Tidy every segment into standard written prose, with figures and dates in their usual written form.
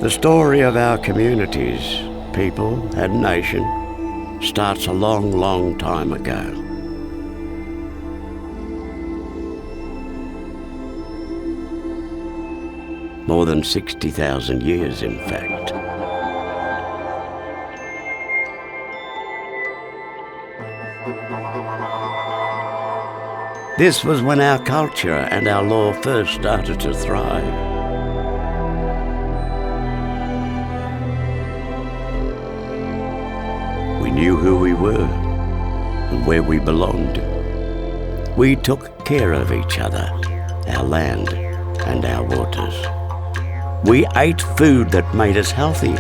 The story of our communities, people and nation starts a long, long time ago. More than 60,000 years, in fact. This was when our culture and our law first started to thrive. We knew who we were and where we belonged. We took care of each other, our land and our waters. We ate food that made us healthy,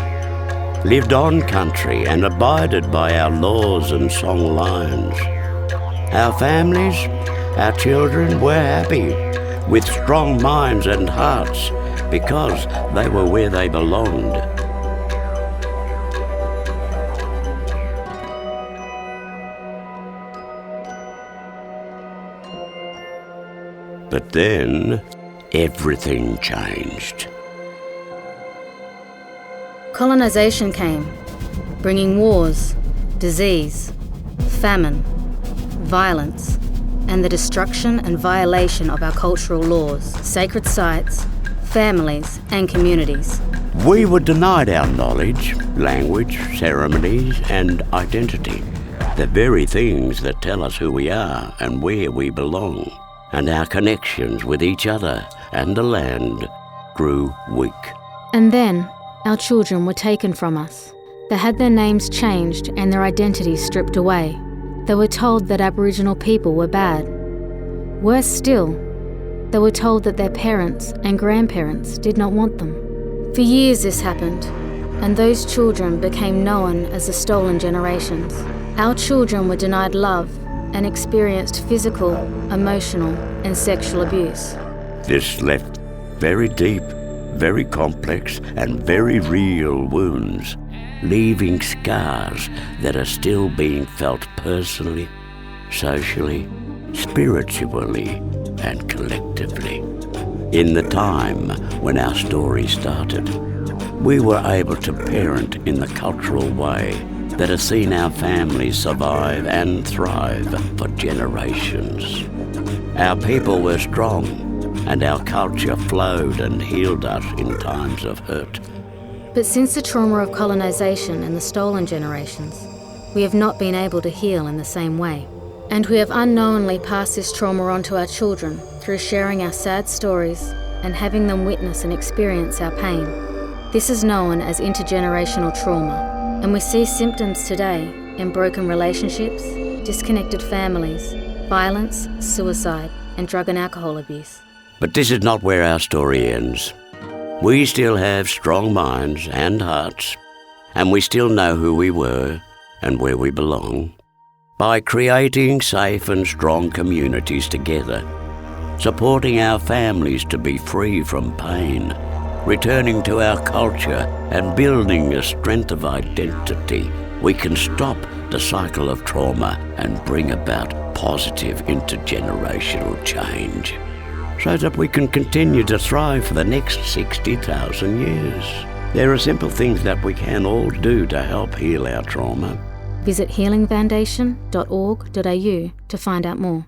lived on country and abided by our laws and song lines. Our families, our children were happy, with strong minds and hearts, because they were where they belonged. But then, everything changed. Colonization came, bringing wars, disease, famine, violence, and the destruction and violation of our cultural laws, sacred sites, families, and communities. We were denied our knowledge, language, ceremonies, and identity, the very things that tell us who we are and where we belong. And our connections with each other and the land grew weak. And then, our children were taken from us. They had their names changed and their identities stripped away. They were told that Aboriginal people were bad. Worse still, they were told that their parents and grandparents did not want them. For years this happened, and those children became known as the stolen generations. Our children were denied love and experienced physical, emotional, and sexual abuse. This left very deep, very complex, and very real wounds, leaving scars that are still being felt personally, socially, spiritually, and collectively. In the time when our story started, we were able to parent in the cultural way that has seen our families survive and thrive for generations. Our people were strong, and our culture flowed and healed us in times of hurt. But since the trauma of colonization and the stolen generations, we have not been able to heal in the same way. And we have unknowingly passed this trauma on to our children through sharing our sad stories and having them witness and experience our pain. This is known as intergenerational trauma. And we see symptoms today in broken relationships, disconnected families, violence, suicide, and drug and alcohol abuse. But this is not where our story ends. We still have strong minds and hearts, and we still know who we were and where we belong. By creating safe and strong communities together, supporting our families to be free from pain, returning to our culture and building a strength of identity, we can stop the cycle of trauma and bring about positive intergenerational change so that we can continue to thrive for the next 60,000 years. There are simple things that we can all do to help heal our trauma. Visit healingfoundation.org.au to find out more.